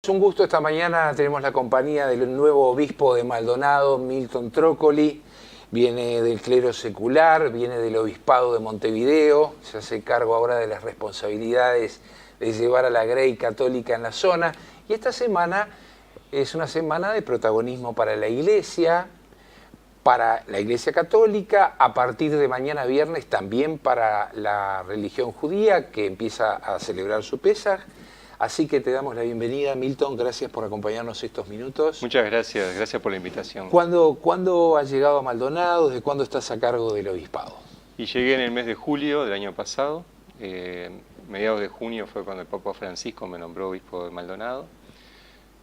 Es un gusto esta mañana, tenemos la compañía del nuevo obispo de Maldonado, Milton Trócoli. Viene del clero secular, viene del obispado de Montevideo, se hace cargo ahora de las responsabilidades de llevar a la Grey católica en la zona. Y esta semana es una semana de protagonismo para la Iglesia católica, a partir de mañana viernes también para la religión judía, que empieza a celebrar su Pesaj. Así que te damos la bienvenida, Milton, gracias por acompañarnos estos minutos. Muchas gracias, gracias por la invitación. ¿Cuándo has llegado a Maldonado? ¿Desde cuándo estás a cargo del obispado? Y llegué en el mes de julio del año pasado, mediados de junio fue cuando el Papa Francisco me nombró obispo de Maldonado,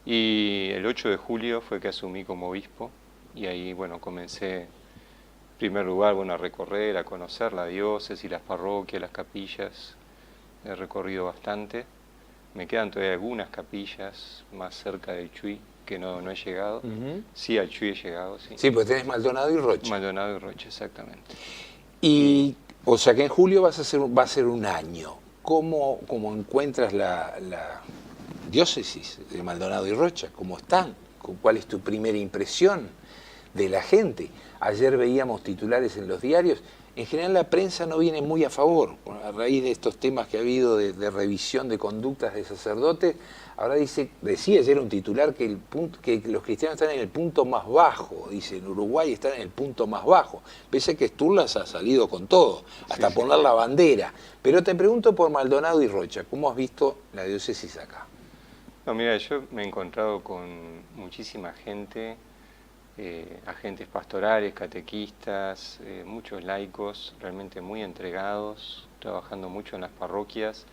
y el 8 de julio fue que asumí como obispo, y ahí, bueno, comencé, en primer lugar, a recorrer, a conocer la diócesis, las parroquias, las capillas, he recorrido bastante. Me quedan todavía algunas capillas más cerca del Chuy, que no he llegado. Sí, al Chuy he llegado, sí. Sí, pues tenés Maldonado y Rocha. Maldonado y Rocha, exactamente. Y, o sea que en julio va a ser un año. ¿Cómo encuentras la diócesis de Maldonado y Rocha? ¿Cómo están? ¿Cuál es tu primera impresión de la gente? Ayer veíamos titulares en los diarios. En general la prensa no viene muy a favor, a raíz de estos temas que ha habido de revisión de conductas de sacerdotes. Ahora decía ayer un titular que los cristianos están en el punto más bajo, dice, en Uruguay están en el punto más bajo, pese a que Sturlas ha salido con todo, hasta poner la bandera. Pero te pregunto por Maldonado y Rocha, ¿cómo has visto la diócesis acá? No, mira, yo me he encontrado con muchísima gente, agentes pastorales, catequistas, muchos laicos realmente muy entregados, trabajando mucho en las parroquias.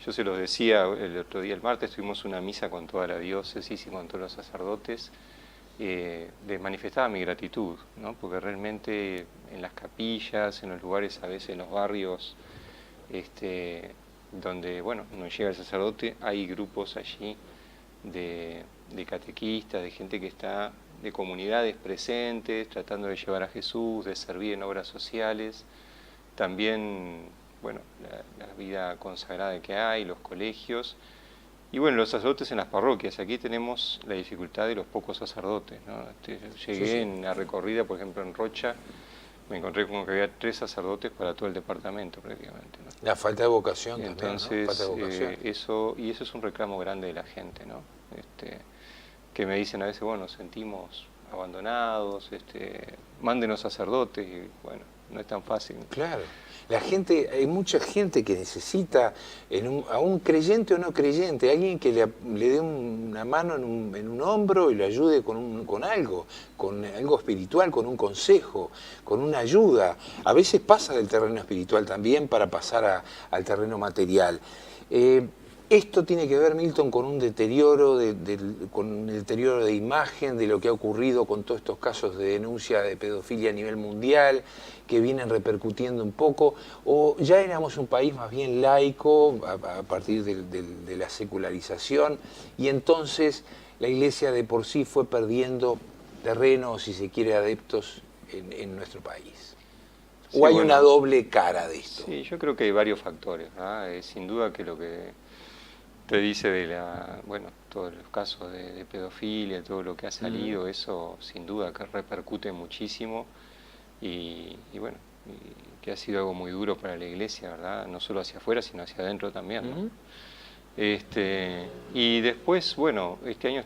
Yo se los decía el otro día, el martes, tuvimos una misa con toda la diócesis y con todos los sacerdotes. Les manifestaba mi gratitud, ¿no? Porque realmente en las capillas, en los lugares, a veces en los barrios, donde no llega el sacerdote, hay grupos allí de catequistas, de gente que está, de comunidades presentes, tratando de llevar a Jesús, de servir en obras sociales. También, la vida consagrada que hay, los colegios. Y los sacerdotes en las parroquias. Aquí tenemos la dificultad de los pocos sacerdotes, ¿no? Llegué en la recorrida, por ejemplo, en Rocha, me encontré como que había 3 sacerdotes para todo el departamento prácticamente, ¿no? La falta de vocación también, ¿no? Falta de vocación. Eso es un reclamo grande de la gente, ¿no? Que me dicen a veces, nos sentimos abandonados, mándenos sacerdotes, y no es tan fácil. Claro. Hay mucha gente que necesita, a un creyente o no creyente, alguien que le dé una mano en un hombro y lo ayude con algo espiritual, con un consejo, con una ayuda. A veces pasa del terreno espiritual también para pasar al terreno material. Esto tiene que ver, Milton, con un deterioro de imagen de lo que ha ocurrido con todos estos casos de denuncia de pedofilia a nivel mundial, que vienen repercutiendo un poco, o ya éramos un país más bien laico a partir de la secularización, y entonces la Iglesia de por sí fue perdiendo terreno, si se quiere, adeptos en nuestro país. ¿O hay una doble cara de esto? Sí, yo creo que hay varios factores, ¿no? Sin duda que lo que te dice de todos los casos de pedofilia, todo lo que ha salido, eso sin duda que repercute muchísimo y que ha sido algo muy duro para la Iglesia, ¿verdad? No solo hacia afuera, sino hacia adentro también, ¿no? Y después, este año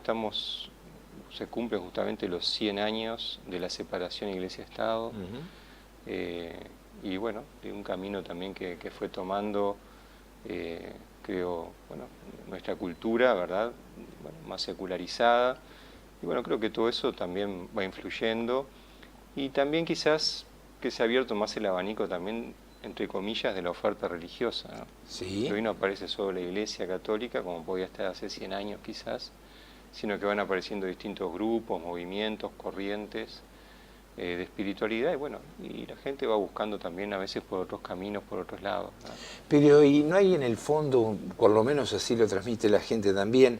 se cumplen justamente los 100 años de la separación Iglesia-Estado, y de un camino también que fue tomando, creo, nuestra cultura, ¿verdad? Más secularizada. Y creo que todo eso también va influyendo. Y también quizás que se ha abierto más el abanico también, entre comillas, de la oferta religiosa, ¿no? Sí. Que hoy no aparece solo la Iglesia católica, como podía estar hace 100 años quizás, sino que van apareciendo distintos grupos, movimientos, corrientes de espiritualidad, y la gente va buscando también a veces por otros caminos, por otros lados, ¿no? Pero ¿y no hay en el fondo, por lo menos así lo transmite la gente también,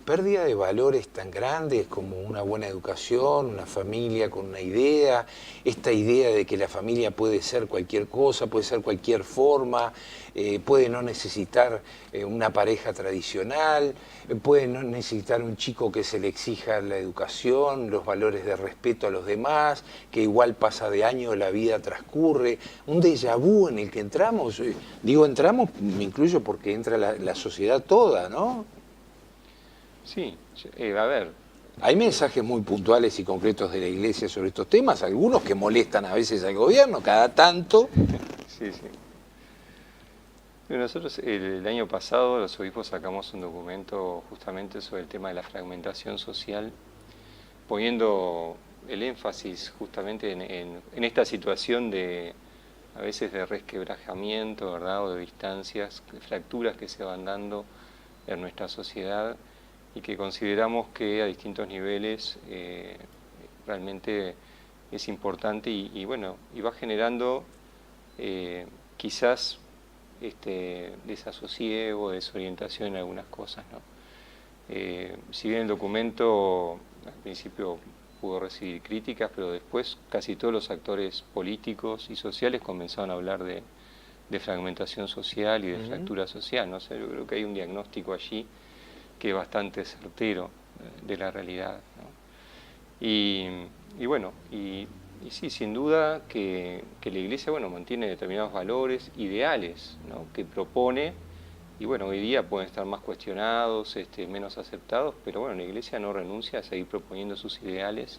pérdida de valores tan grandes como una buena educación, una familia con una idea, esta idea de que la familia puede ser cualquier cosa, puede ser cualquier forma, puede no necesitar una pareja tradicional, puede no necesitar un chico que se le exija la educación, los valores de respeto a los demás, que igual pasa de año, la vida transcurre, un déjà vu en el que entramos, digo entramos, me incluyo porque entra la sociedad toda, ¿no? Sí, a ver. Hay mensajes muy puntuales y concretos de la Iglesia sobre estos temas, algunos que molestan a veces al gobierno, cada tanto. Sí, sí. Pero nosotros el año pasado los obispos sacamos un documento justamente sobre el tema de la fragmentación social, poniendo el énfasis justamente en esta situación de a veces de resquebrajamiento, ¿verdad? O de distancias, de fracturas que se van dando en nuestra sociedad y que consideramos que a distintos niveles realmente es importante y bueno, y va generando quizás desasosiego, desorientación en algunas cosas, ¿no? Si bien el documento al principio pudo recibir críticas, pero después casi todos los actores políticos y sociales comenzaron a hablar de fragmentación social y de fractura social, ¿no? O sea, yo creo que hay un diagnóstico allí que es bastante certero de la realidad, ¿no? Y bueno, y sí, sin duda que la Iglesia, bueno, mantiene determinados valores, ideales, ¿no? Que propone, y bueno, hoy día pueden estar más cuestionados, menos aceptados, pero bueno, la Iglesia no renuncia a seguir proponiendo sus ideales,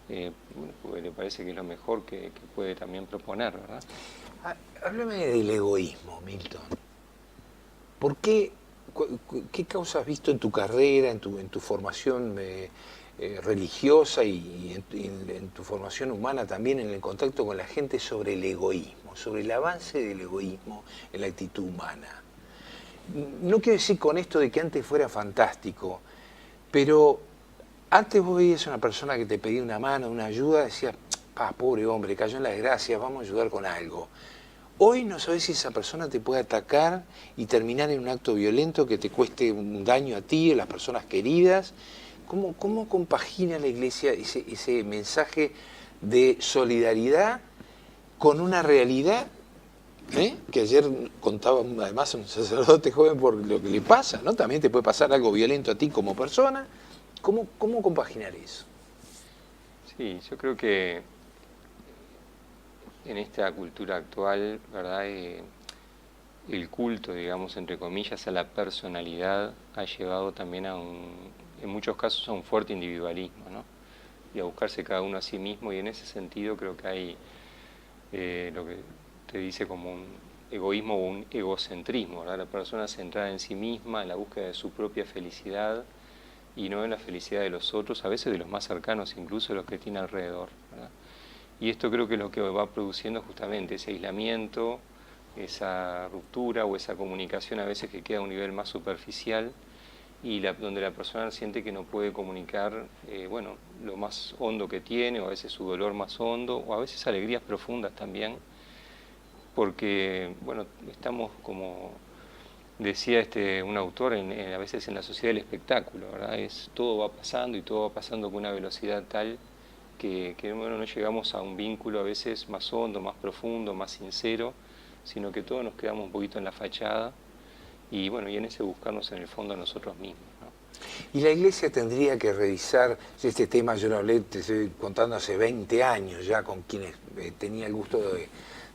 bueno, porque le parece que es lo mejor que puede también proponer, ¿verdad? Háblame del egoísmo, Milton. ¿Por qué causa has visto en tu carrera, en tu formación religiosa y en tu formación humana también, en el contacto con la gente, sobre el egoísmo, sobre el avance del egoísmo en la actitud humana? No quiero decir con esto de que antes fuera fantástico, pero antes vos veías a una persona que te pedía una mano, una ayuda, decías, pobre hombre, cayó en la desgracia, vamos a ayudar con algo. Hoy no sabes si esa persona te puede atacar y terminar en un acto violento que te cueste un daño a ti, a las personas queridas. ¿Cómo compagina la Iglesia ese mensaje de solidaridad con una realidad que ayer contaba además un sacerdote joven por lo que le pasa, ¿no? También te puede pasar algo violento a ti como persona. ¿Cómo compaginar eso? Sí, yo creo que en esta cultura actual, ¿verdad? El culto, digamos, entre comillas, a la personalidad ha llevado también en muchos casos a un fuerte individualismo, ¿no? Y a buscarse cada uno a sí mismo, y en ese sentido creo que hay lo que te dice como un egoísmo o un egocentrismo, ¿verdad? La persona centrada en sí misma, en la búsqueda de su propia felicidad y no en la felicidad de los otros, a veces de los más cercanos, incluso de los que tiene alrededor, ¿verdad? Y esto creo que es lo que va produciendo justamente ese aislamiento, esa ruptura o esa comunicación a veces que queda a un nivel más superficial y donde la persona siente que no puede comunicar bueno, lo más hondo que tiene, o a veces su dolor más hondo, o a veces alegrías profundas también, porque bueno, estamos como decía un autor, a veces en la sociedad del espectáculo, ¿verdad? Todo va pasando y todo va pasando con una velocidad tal que bueno, no llegamos a un vínculo a veces más hondo, más profundo, más sincero, sino que todos nos quedamos un poquito en la fachada y bueno, y en ese buscarnos en el fondo a nosotros mismos, ¿no? Y la Iglesia tendría que revisar este tema. Yo lo hablé, te estoy contando, hace 20 años ya con quienes tenía el gusto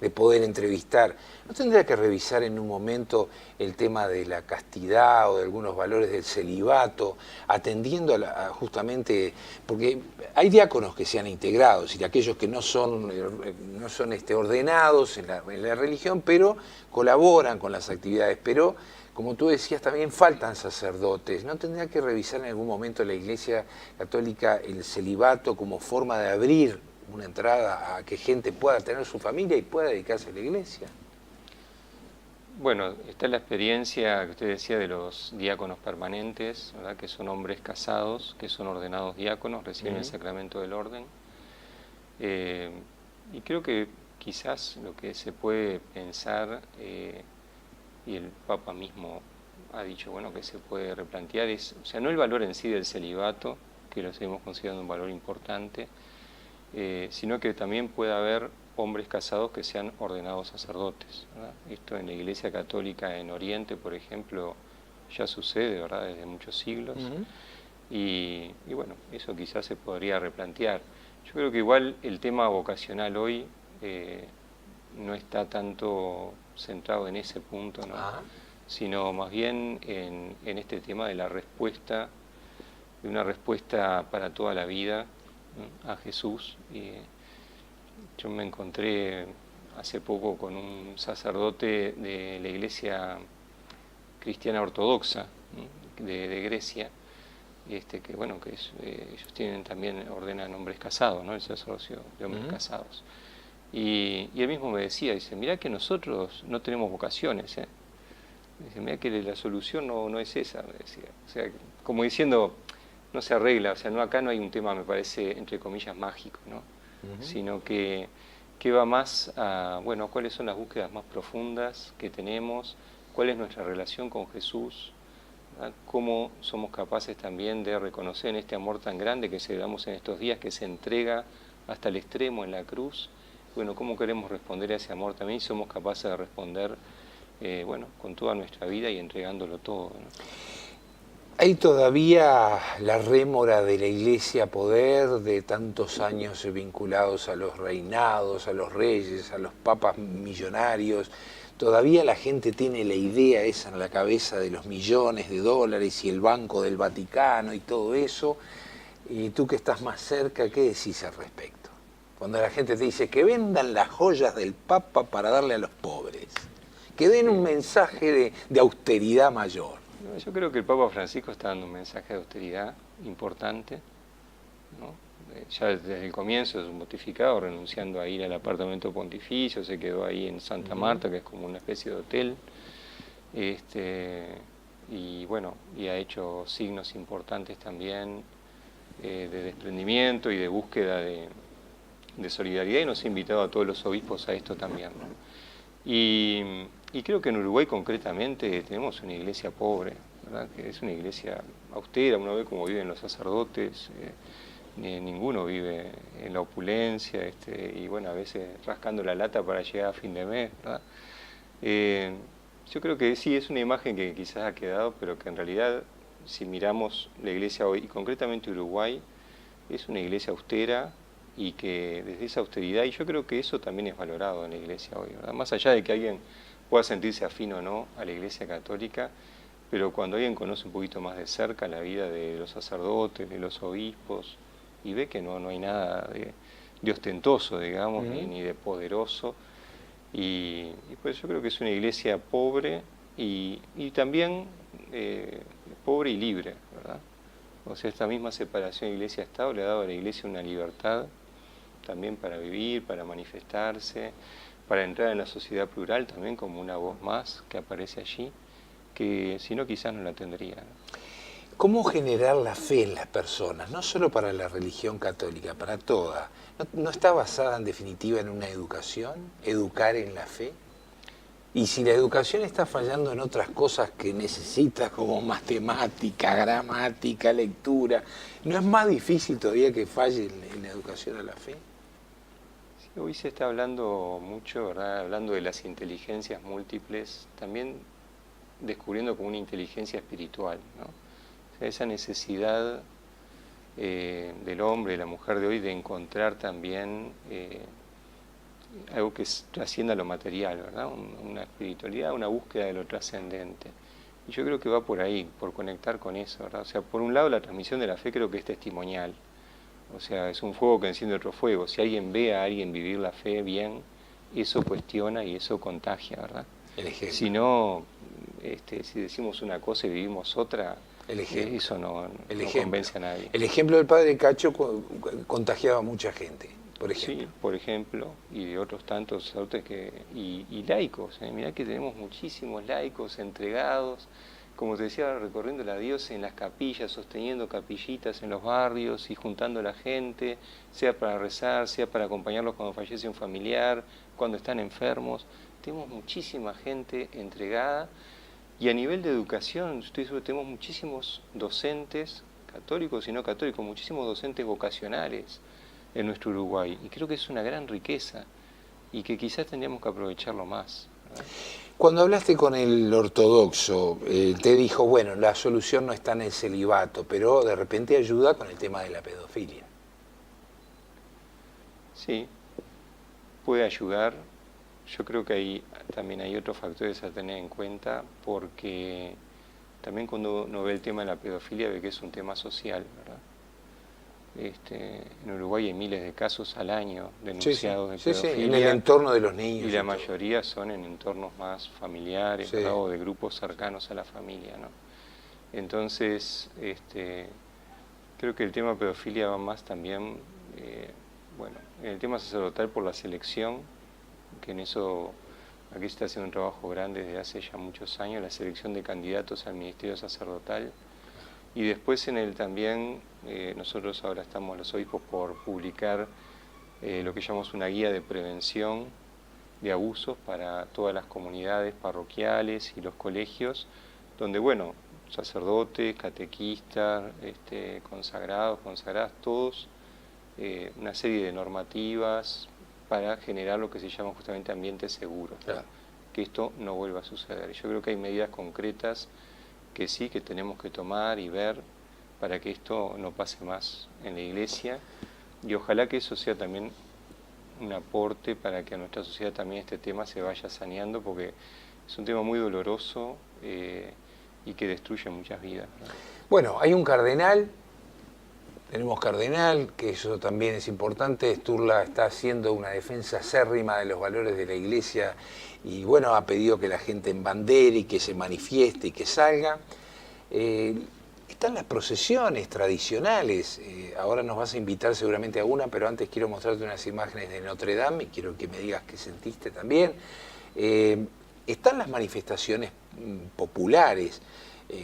de poder entrevistar. ¿No tendría que revisar en un momento el tema de la castidad o de algunos valores del celibato, atendiendo justamente, porque hay diáconos que se han integrado, y aquellos que no son ordenados en la religión, pero colaboran con las actividades, pero como tú decías, también faltan sacerdotes. ¿No tendría que revisar en algún momento la Iglesia Católica el celibato como forma de abrir una entrada a que gente pueda tener su familia y pueda dedicarse a la Iglesia? Bueno, está la experiencia que usted decía de los diáconos permanentes, ¿verdad? Que son hombres casados, que son ordenados diáconos, reciben el sacramento del orden. Y creo que quizás lo que se puede pensar, y el Papa mismo ha dicho, bueno, que se puede replantear, o sea, no el valor en sí del celibato, que lo seguimos considerando un valor importante, sino que también puede haber hombres casados que sean ordenados sacerdotes, ¿verdad? Esto en la Iglesia Católica en Oriente, por ejemplo, ya sucede, ¿verdad?, desde muchos siglos. Y bueno, eso quizás se podría replantear. Yo creo que igual el tema vocacional hoy no está tanto centrado en ese punto, ¿no? Sino más bien en este tema de la respuesta, de una respuesta para toda la vida, ¿no?, a Jesús. Y yo me encontré hace poco con un sacerdote de la Iglesia Cristiana Ortodoxa, ¿no?, de Grecia, que bueno, que ellos tienen también, ordenan hombres casados, ¿no?, el sacerdocio de hombres casados. Y él mismo me decía, dice, mirá que nosotros no tenemos vocaciones, ¿eh? Dice, mirá que la solución no es esa, me decía. O sea, como diciendo, no se arregla, o sea, acá no hay un tema, me parece, entre comillas, mágico, ¿no? Sino que va más a, bueno, cuáles son las búsquedas más profundas que tenemos, cuál es nuestra relación con Jesús, ¿verdad? Cómo somos capaces también de reconocer en este amor tan grande que celebramos en estos días, que se entrega hasta el extremo en la cruz. Bueno, cómo queremos responder a ese amor también, y somos capaces de responder, bueno, con toda nuestra vida y entregándolo todo, ¿no? ¿Hay todavía la rémora de la Iglesia poder de tantos años vinculados a los reinados, a los reyes, a los papas millonarios? ¿Todavía la gente tiene la idea esa en la cabeza de los millones de dólares y el Banco del Vaticano y todo eso? Y tú que estás más cerca, ¿qué decís al respecto? Cuando la gente te dice que vendan las joyas del Papa para darle a los pobres, que den un mensaje de austeridad mayor. Yo creo que el Papa Francisco está dando un mensaje de austeridad importante, ¿no? Ya desde el comienzo es un mortificado, renunciando a ir al apartamento pontificio, se quedó ahí en Santa Marta, que es como una especie de hotel, y bueno, y ha hecho signos importantes también de desprendimiento y de búsqueda de solidaridad, y nos ha invitado a todos los obispos a esto también, ¿no? Y creo que en Uruguay concretamente tenemos una iglesia pobre, ¿verdad?, que es una iglesia austera. Uno ve cómo viven los sacerdotes, ninguno vive en la opulencia, y bueno, a veces rascando la lata para llegar a fin de mes, ¿verdad? Yo creo que sí, es una imagen que quizás ha quedado, pero que en realidad, si miramos la iglesia hoy, y concretamente Uruguay, es una iglesia austera, y que desde esa austeridad, y yo creo que eso también es valorado en la iglesia hoy, ¿verdad? Más allá de que alguien pueda sentirse afín o no a la Iglesia Católica, pero cuando alguien conoce un poquito más de cerca la vida de los sacerdotes, de los obispos, y ve que no hay nada de ostentoso, digamos, ni de poderoso, y pues yo creo que es una iglesia pobre y también pobre y libre, ¿verdad? O sea, esta misma separación iglesia-estado le ha dado a la iglesia una libertad también para vivir, para manifestarse, para entrar en la sociedad plural también como una voz más que aparece allí, que si no quizás no la tendría, ¿no? ¿Cómo generar la fe en las personas? No solo para la religión católica, para toda. ¿No está basada en definitiva en una educación? ¿Educar en la fe? Y si la educación está fallando en otras cosas que necesita, como matemática, gramática, lectura, ¿no es más difícil todavía que falle en la educación a la fe? Hoy se está hablando mucho, ¿verdad?, hablando de las inteligencias múltiples, también descubriendo como una inteligencia espiritual, ¿no? O sea, esa necesidad del hombre, de la mujer de hoy, de encontrar también algo que trascienda lo material, ¿verdad?, una espiritualidad, una búsqueda de lo trascendente. Y yo creo que va por ahí, por conectar con eso, ¿verdad? O sea, por un lado la transmisión de la fe creo que es testimonial. O sea, es un fuego que enciende otro fuego. Si alguien ve a alguien vivir la fe bien, eso cuestiona y eso contagia, ¿verdad? Si no, si decimos una cosa y vivimos otra, eso no convence a nadie. El ejemplo del padre Cacho contagiaba a mucha gente, por ejemplo. Sí, por ejemplo, y de otros tantos sacerdotes y laicos. Mirá que tenemos muchísimos laicos entregados, como te decía, recorriendo la diócesis en las capillas, sosteniendo capillitas en los barrios y juntando a la gente, sea para rezar, sea para acompañarlos cuando fallece un familiar, cuando están enfermos. Tenemos muchísima gente entregada, y a nivel de educación, estoy seguro, tenemos muchísimos docentes, católicos y no católicos, muchísimos docentes vocacionales en nuestro Uruguay, y creo que es una gran riqueza. y que quizás tendríamos que aprovecharlo más, ¿verdad? Cuando hablaste con el ortodoxo, te dijo, bueno, la solución no está en el celibato, pero de repente ayuda con el tema de la pedofilia. Sí, puede ayudar. Yo creo que ahí también hay otros factores a tener en cuenta, porque también cuando uno ve el tema de la pedofilia ve que es un tema social, ¿verdad? En Uruguay hay miles de casos al año Sí, sí, denunciados de sí, sí, en el pedofilia, entorno de los niños y y la todo. mayoría son en entornos más familiares, Sí. ¿verdad? O de grupos cercanos a la familia, ¿no? Entonces, creo que el tema pedofilia va más también, bueno, en el tema sacerdotal por la selección, que en eso aquí se está haciendo un trabajo grande desde hace ya muchos años, la selección de candidatos al ministerio sacerdotal. Y después en el también, nosotros ahora estamos los obispos por publicar lo que llamamos una guía de prevención de abusos para todas las comunidades parroquiales y los colegios, donde, bueno, sacerdotes, catequistas, consagrados, consagradas, todos, una serie de normativas para generar lo que se llama justamente ambientes seguros, ¿no? Claro. Que esto no vuelva a suceder. Yo creo que hay medidas concretas que sí, que tenemos que tomar y ver para que esto no pase más en la iglesia, y ojalá que eso sea también un aporte para que a nuestra sociedad también este tema se vaya saneando, porque es un tema muy doloroso y que destruye muchas vidas, ¿no? Bueno, hay un cardenal, tenemos cardenal, que eso también es importante. Sturla está haciendo una defensa acérrima de los valores de la iglesia y bueno, ha pedido que la gente embandere y que se manifieste y que salga. Están las procesiones tradicionales, ahora nos vas a invitar seguramente a una, pero antes quiero mostrarte unas imágenes de Notre Dame y quiero que me digas qué sentiste también. Están las manifestaciones populares.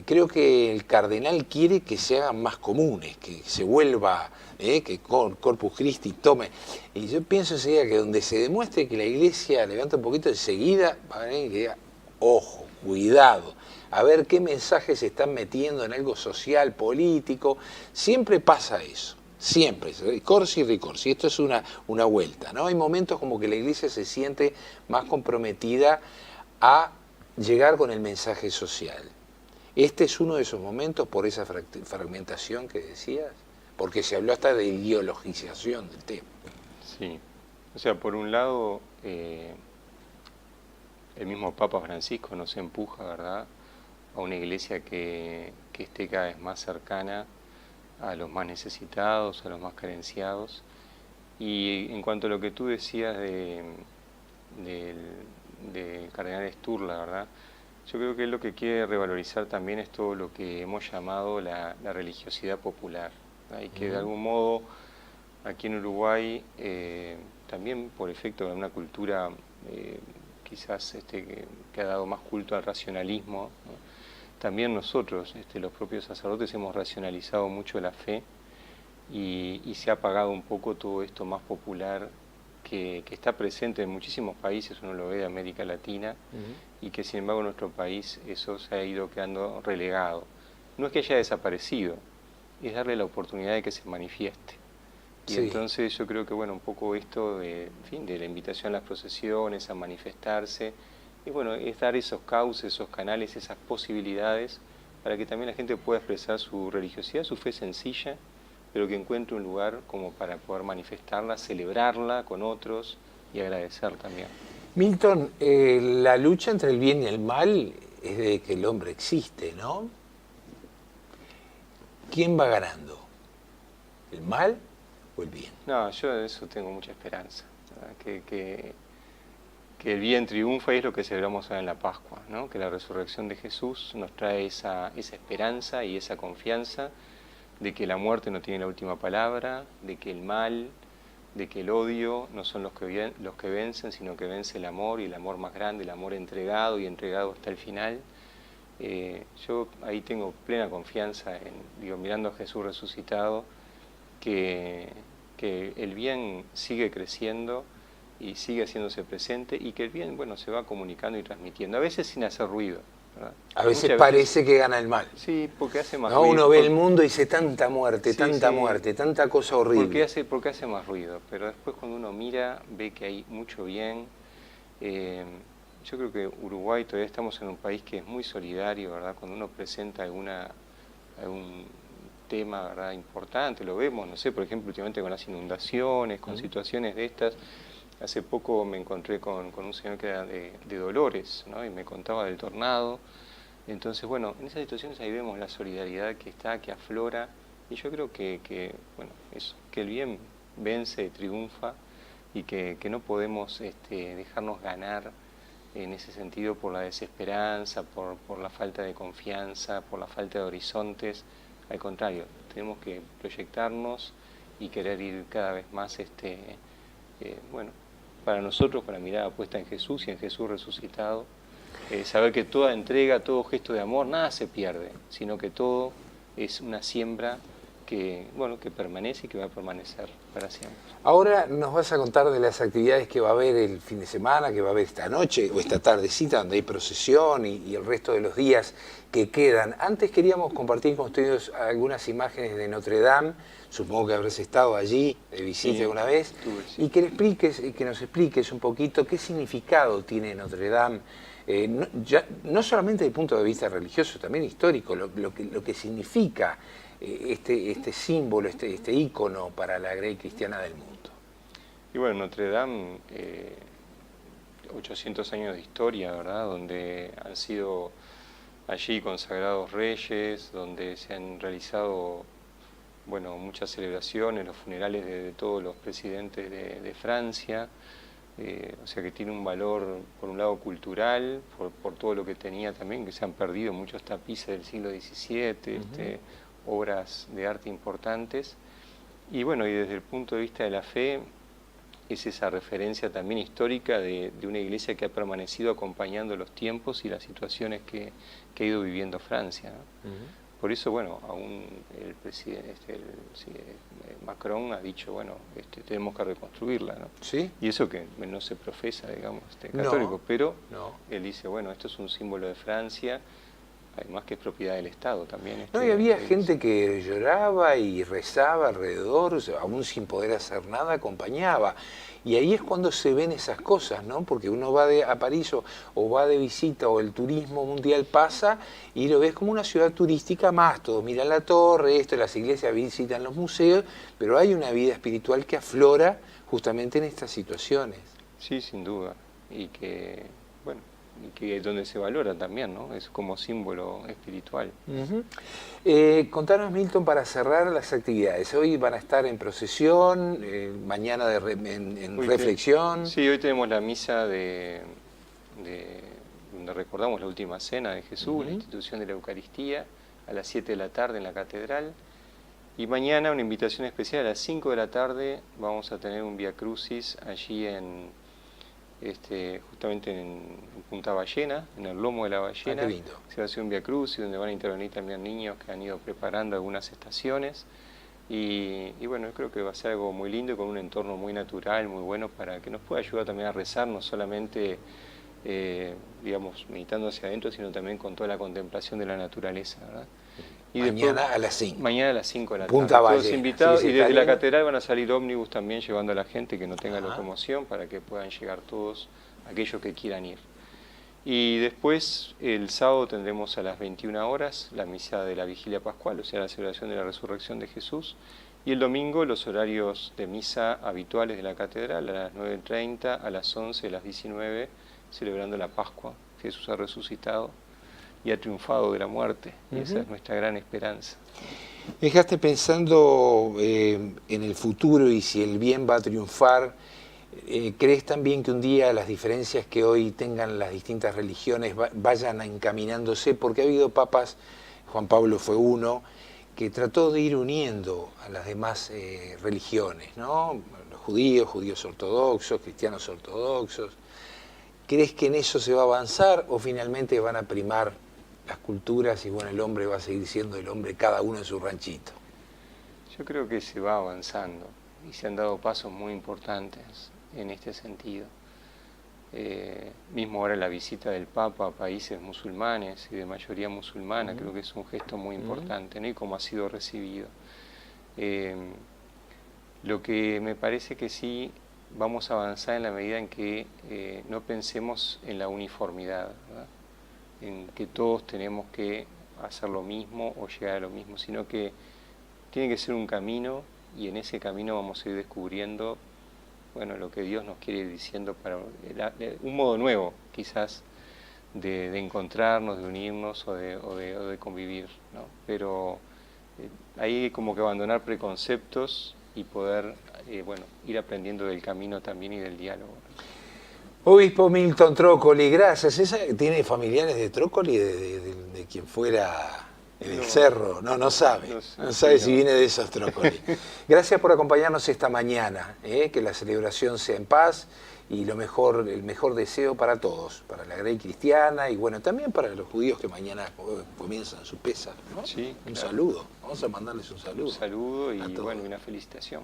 Creo que el cardenal quiere que se hagan más comunes, que se vuelva, que Corpus Christi tome. Y yo pienso enseguida que donde se demuestre que la iglesia levanta un poquito, enseguida va a venir que diga, ojo, cuidado, a ver qué mensajes se están metiendo en algo social, político. Siempre pasa eso, siempre, corsi y ricorsi. Esto es una vuelta, ¿no? Hay momentos como que la iglesia se siente más comprometida a llegar con el mensaje social. Este es uno de esos momentos por esa fragmentación que decías, porque se habló hasta de ideologización del tema. Sí, o sea, por un lado, el mismo Papa Francisco nos empuja, ¿verdad?, a una iglesia que esté cada vez más cercana a los más necesitados, a los más carenciados. Y en cuanto a lo que tú decías del cardenal Sturla, ¿verdad?, yo creo que él lo que quiere revalorizar también es todo lo que hemos llamado la religiosidad popular, ¿verdad? Y que de algún modo aquí en Uruguay, también por efecto de una cultura quizás que ha dado más culto al racionalismo, ¿no?, también nosotros, los propios sacerdotes, hemos racionalizado mucho la fe y se ha apagado un poco todo esto más popular que está presente en muchísimos países, uno lo ve de América Latina, y que sin embargo en nuestro país eso se ha ido quedando relegado. No es que haya desaparecido, es darle la oportunidad de que se manifieste. Y Sí. entonces yo creo que, bueno, un poco esto de la invitación a las procesiones, a manifestarse, y bueno, es dar esos cauces, esos canales, esas posibilidades para que también la gente pueda expresar su religiosidad, su fe sencilla, pero que encuentre un lugar como para poder manifestarla, celebrarla con otros y agradecer también. Milton, la lucha entre el bien y el mal es de que el hombre existe, ¿no? ¿Quién va ganando? ¿El mal o el bien? No, yo de eso tengo mucha esperanza, ¿verdad? Que el bien triunfa, y es lo que celebramos ahora en la Pascua, ¿no? Que la resurrección de Jesús nos trae esa esperanza y esa confianza de que la muerte no tiene la última palabra, de que el mal, de que el odio no son los que vencen, sino que vence el amor, y el amor más grande, el amor entregado y entregado hasta el final. Yo ahí tengo plena confianza, mirando a Jesús resucitado, que el bien sigue creciendo y sigue haciéndose presente, y que el bien, bueno, se va comunicando y transmitiendo, a veces sin hacer ruido, ¿verdad? A veces Muchas parece que gana el mal. Sí, porque hace más ¿No? ruido. Uno ve el mundo y dice tanta muerte, Sí, tanta sí. muerte, tanta cosa horrible. Porque hace más ruido, pero después cuando uno mira ve que hay mucho bien. Eh, yo creo que Uruguay todavía estamos en un país que es muy solidario, ¿verdad? Cuando uno presenta algún tema, ¿verdad?, importante, lo vemos, no sé, por ejemplo, últimamente con las inundaciones, con situaciones de estas. Hace poco me encontré con un señor que era de Dolores, ¿no? Y me contaba del tornado. Entonces, bueno, en esas situaciones ahí vemos la solidaridad que está, que aflora, y yo creo bueno, eso, que el bien vence, triunfa, y que no podemos dejarnos ganar en ese sentido por la desesperanza, por la falta de confianza, por la falta de horizontes. Al contrario, tenemos que proyectarnos y querer ir cada vez más, bueno, para nosotros, con la mirada puesta en Jesús y en Jesús resucitado, saber que toda entrega, todo gesto de amor, nada se pierde, sino que todo es una siembra que, bueno, que permanece y que va a permanecer para siempre. Ahora nos vas a contar de las actividades que va a haber el fin de semana, que va a haber esta noche o esta tardecita, donde hay procesión y el resto de los días que quedan. Antes queríamos compartir con ustedes algunas imágenes de Notre Dame. Supongo que habrás estado allí de visita alguna vez. Sí. Y que nos expliques un poquito qué significado tiene Notre Dame. No solamente desde el punto de vista religioso, también histórico, lo que significa este símbolo, este ícono para la Grey cristiana del mundo. Y bueno, Notre Dame, 800 años de historia, ¿verdad?, donde han sido allí consagrados reyes, donde se han realizado, bueno, muchas celebraciones, los funerales de todos los presidentes de Francia. O sea que tiene un valor, por un lado, cultural, por todo lo que tenía también, que se han perdido muchos tapices del siglo XVII, obras de arte importantes. Y bueno, y desde el punto de vista de la fe, es esa referencia también histórica de una iglesia que ha permanecido acompañando los tiempos y las situaciones que ha ido viviendo Francia, ¿no? Por eso, bueno, aún el presidente Macron ha dicho, bueno, tenemos que reconstruirla, ¿no? ¿Sí? Y eso que no se profesa, digamos, católico, pero él dice, bueno, esto es un símbolo de Francia, además que es propiedad del Estado también. No, y había gente que lloraba y rezaba alrededor, o sea, aún sin poder hacer nada, acompañaba. Y ahí es cuando se ven esas cosas, ¿no? Porque uno va a París o va de visita o el turismo mundial pasa y lo ves como una ciudad turística más, todos miran la torre, las iglesias visitan los museos, pero hay una vida espiritual que aflora justamente en estas situaciones. Sí, sin duda, y que, bueno, y que es donde se valora también, ¿no? Es como símbolo espiritual. Contanos, Milton, para cerrar las actividades. Hoy van a estar en procesión, mañana en reflexión. Sí, hoy tenemos la misa donde recordamos la última cena de Jesús, la institución de la Eucaristía, a las 7 de la tarde en la catedral. Y mañana una invitación especial a las 5 de la tarde, vamos a tener un Via Crucis allí justamente en Punta Ballena, en el lomo de la ballena. Qué lindo. Se va a hacer un Via Crucis donde van a intervenir también niños que han ido preparando algunas estaciones. Y bueno, yo creo que va a ser algo muy lindo y con un entorno muy natural, muy bueno, para que nos pueda ayudar también a rezar, no solamente, digamos, meditando hacia adentro, sino también con toda la contemplación de la naturaleza, ¿verdad? Y mañana después, a las 5. Mañana a las 5 de la Punta tarde. Ballena. Todos invitados, Sí, y desde la catedral van a salir ómnibus también llevando a la gente que no tenga locomoción para que puedan llegar todos aquellos que quieran ir. Y después, el sábado tendremos a las 21 horas la misa de la Vigilia Pascual, o sea, la celebración de la Resurrección de Jesús. Y el domingo los horarios de misa habituales de la catedral, a las 9:30, a las 11, a las 19, celebrando la Pascua. Jesús ha resucitado y ha triunfado de la muerte, y esa es nuestra gran esperanza. Me dejaste pensando en el futuro y si el bien va a triunfar. ¿Crees también que un día las diferencias que hoy tengan las distintas religiones vayan encaminándose? Porque ha habido papas, Juan Pablo fue uno, que trató de ir uniendo a las demás religiones, ¿no? Los judíos ortodoxos, cristianos ortodoxos. ¿Crees que en eso se va a avanzar o finalmente van a primar las culturas y bueno, el hombre va a seguir siendo el hombre, cada uno en su ranchito? Yo creo que se va avanzando y se han dado pasos muy importantes en este sentido. Mismo ahora la visita del Papa a países musulmanes y de mayoría musulmana, creo que es un gesto muy importante, ¿no? Y cómo ha sido recibido. Lo que me parece que sí vamos a avanzar en la medida en que no pensemos en la uniformidad, ¿verdad? En que todos tenemos que hacer lo mismo o llegar a lo mismo, sino que tiene que ser un camino, y en ese camino vamos a ir descubriendo, bueno, lo que Dios nos quiere ir diciendo para un modo nuevo, quizás, de encontrarnos, de unirnos o de convivir, ¿no? Pero hay como que abandonar preconceptos y poder, bueno, ir aprendiendo del camino también y del diálogo. Obispo Milton Trócoli, gracias. ¿Tiene familiares de Trócoli, de quien fuera en el cerro? No sabe. No sabe si viene de esos Trócoli. Gracias por acompañarnos esta mañana. Que la celebración sea en paz y el mejor deseo para todos, para la Grey cristiana y bueno, también para los judíos que mañana comienzan su Pesa, ¿no? Sí, un saludo. Vamos a mandarles un saludo. Un saludo y bueno, una felicitación.